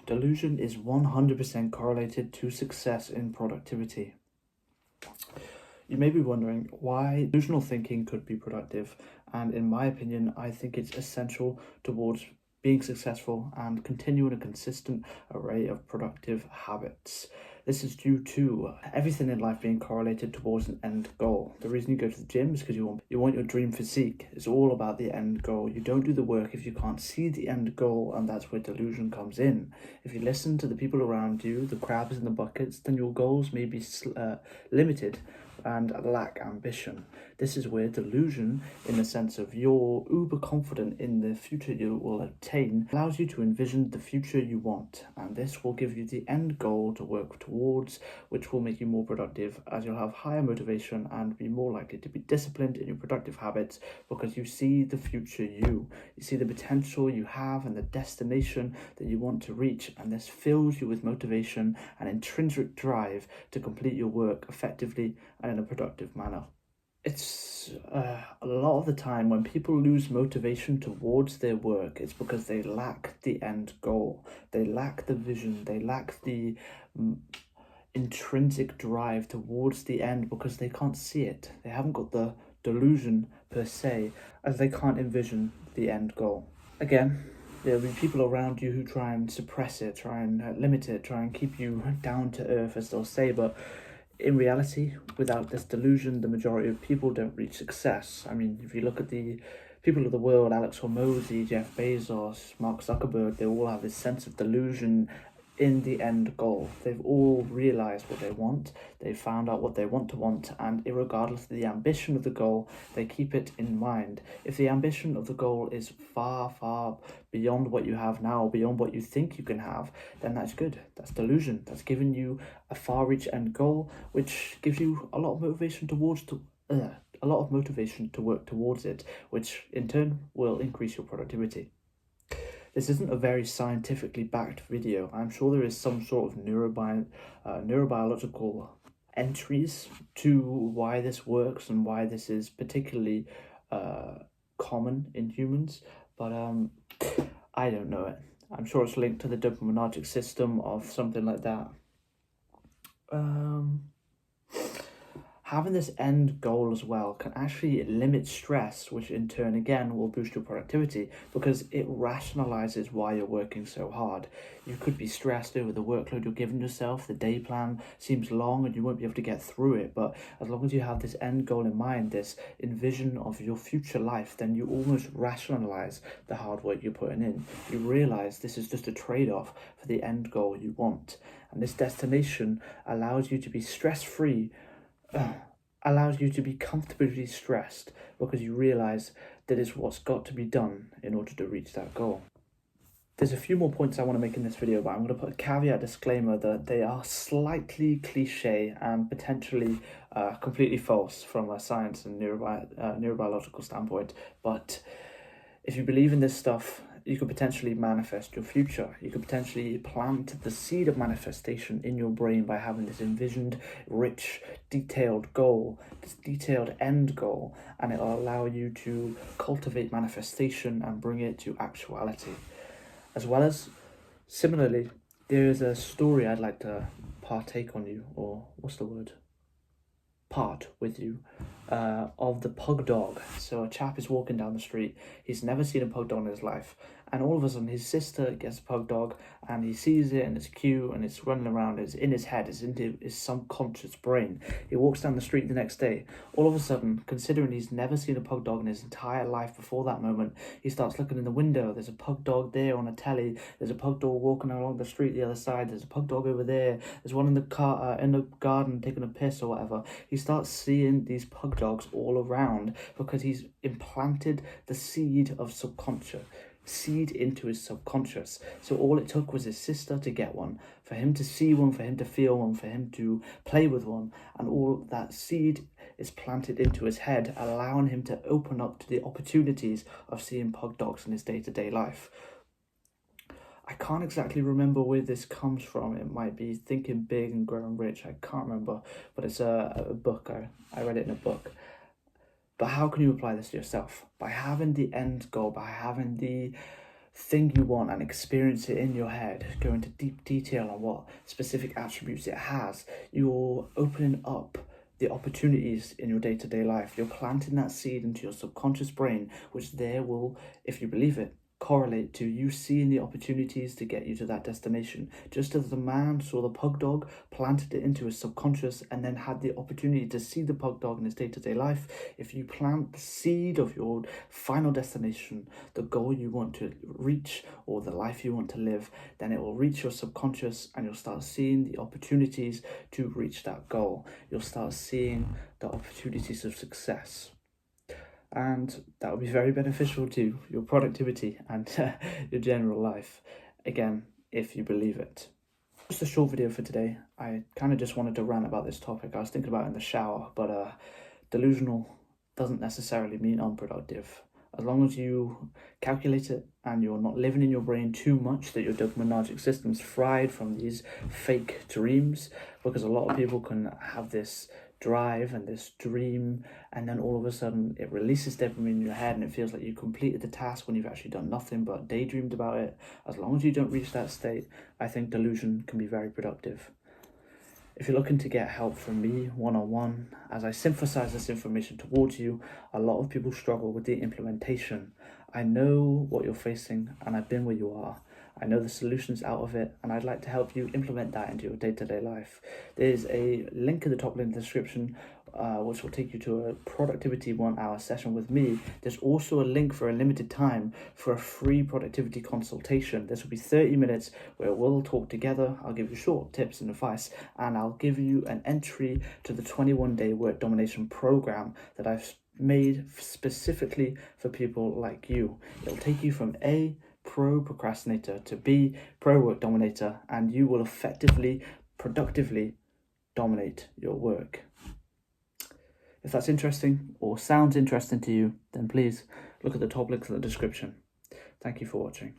Delusion is 100% correlated to success in productivity. You may be wondering why delusional thinking could be productive, and in my opinion, I think it's essential towards being successful and continuing a consistent array of productive habits. This is due to everything in life being correlated towards an end goal. The reason you go to the gym is because you want your dream physique. It's all about the end goal. You don't do the work if you can't see the end goal, and that's where delusion comes in. If you listen to the people around you, the crabs in the buckets, then your goals may be limited and lack ambition. This is where delusion, in the sense of you're uber confident in the future you will obtain, allows you to envision the future you want, and this will give you the end goal to work towards, which will make you more productive, as you'll have higher motivation and be more likely to be disciplined in your productive habits, because you see the future you see the potential you have and the destination that you want to reach, and this fills you with motivation and intrinsic drive to complete your work effectively and in a productive manner. It's a lot of the time when people lose motivation towards their work, it's because they lack the end goal. They lack the vision. They lack the intrinsic drive towards the end because they can't see it. They haven't got the delusion per se, as they can't envision the end goal. Again, there'll be people around you who try and suppress it, try and limit it, try and keep you down to earth, as they'll say, but in reality, without this delusion, the majority of people don't reach success. I mean, if you look at the people of the world, Alex Hormozy, Jeff Bezos, Mark Zuckerberg, they all have this sense of delusion in the end goal. They've all realized what they want, they've found out what they want, and irregardless of the ambition of the goal, they keep it in mind. If the ambition of the goal is far, far beyond what you have now, beyond what you think you can have, then that's good. That's delusion. That's giving you a far-reach end goal, which gives you a lot of motivation to work towards it, which in turn will increase your productivity. This isn't a very scientifically backed video. I'm sure there is some sort of neurobiological entries to why this works and why this is particularly common in humans, but I don't know it. I'm sure it's linked to the dopaminergic system of something like that. Having this end goal as well can actually limit stress, which in turn again will boost your productivity because it rationalizes why you're working so hard. You could be stressed over the workload you're giving yourself, the day plan seems long and you won't be able to get through it, but as long as you have this end goal in mind, this envision of your future life, then you almost rationalize the hard work you're putting in. You realize this is just a trade-off for the end goal you want, and this destination allows you to be stress-free, allows you to be comfortably stressed because you realize that it's what's got to be done in order to reach that goal. There's a few more points I want to make in this video, but I'm going to put a caveat disclaimer that they are slightly cliche and potentially completely false from a science and neurobiological standpoint. But if you believe in this stuff, you could potentially manifest your future. You could potentially plant the seed of manifestation in your brain by having this envisioned, rich, detailed goal, this detailed end goal, and it'll allow you to cultivate manifestation and bring it to actuality. As well as, similarly, there is a story I'd like to partake on you, or what's the word? Part with you, of the pug dog. So a chap is walking down the street, he's never seen a pug dog in his life, and all of a sudden his sister gets a pug dog and he sees it and it's cute and it's running around, it's in his head, it's into his subconscious brain. He walks down the street the next day, all of a sudden, considering he's never seen a pug dog in his entire life before that moment, he starts looking in the window, there's a pug dog there on a telly, there's a pug dog walking along the street the other side, there's a pug dog over there, there's one in the car in the garden taking a piss or whatever. He starts seeing these pug dogs all around because he's implanted the seed of seed into his subconscious. So all it took was his sister to get one, for him to see one, for him to feel one, for him to play with one, and all that seed is planted into his head, allowing him to open up to the opportunities of seeing pug dogs in his day-to-day life. I can't exactly remember where this comes from. It might be Thinking Big and Growing Rich. I can't remember, but it's a book. I read it in a book. But how can you apply this to yourself? By having the end goal, by having the thing you want and experience it in your head, go into deep detail on what specific attributes it has, you're opening up the opportunities in your day-to-day life. You're planting that seed into your subconscious brain, which there will, if you believe it, correlate to you seeing the opportunities to get you to that destination. Just as the man saw the pug dog, planted it into his subconscious, and then had the opportunity to see the pug dog in his day-to-day life, if you plant the seed of your final destination, the goal you want to reach or the life you want to live, then it will reach your subconscious and you'll start seeing the opportunities to reach that goal. You'll start seeing the opportunities of success. And that will be very beneficial to your productivity and your general life, again, if you believe it. Just a short video for today. I kind of just wanted to rant about this topic. I was thinking about it in the shower, but delusional doesn't necessarily mean unproductive. As long as you calculate it and you're not living in your brain too much, that your dopaminergic system's fried from these fake dreams, because a lot of people can have this drive and this dream, and then all of a sudden it releases dopamine in your head and it feels like you completed the task when you've actually done nothing but daydreamed about it. As long as you don't reach that state, I think delusion can be very productive. If you're looking to get help from me one-on-one, as I synthesize this information towards you, a lot of people struggle with the implementation. I know what you're facing and I've been where you are. I know the solutions out of it, and I'd like to help you implement that into your day-to-day life. There's a link in the top link in the description, which will take you to a productivity 1-hour session with me. There's also a link for a limited time for a free productivity consultation. This will be 30 minutes where we'll talk together. I'll give you short tips and advice, and I'll give you an entry to the 21-day work domination program that I've made specifically for people like you. It'll take you from A, pro procrastinator, to B, pro work dominator, and you will effectively, productively dominate your work. If that's interesting or sounds interesting to you, then please look at the top links in the description. Thank you for watching.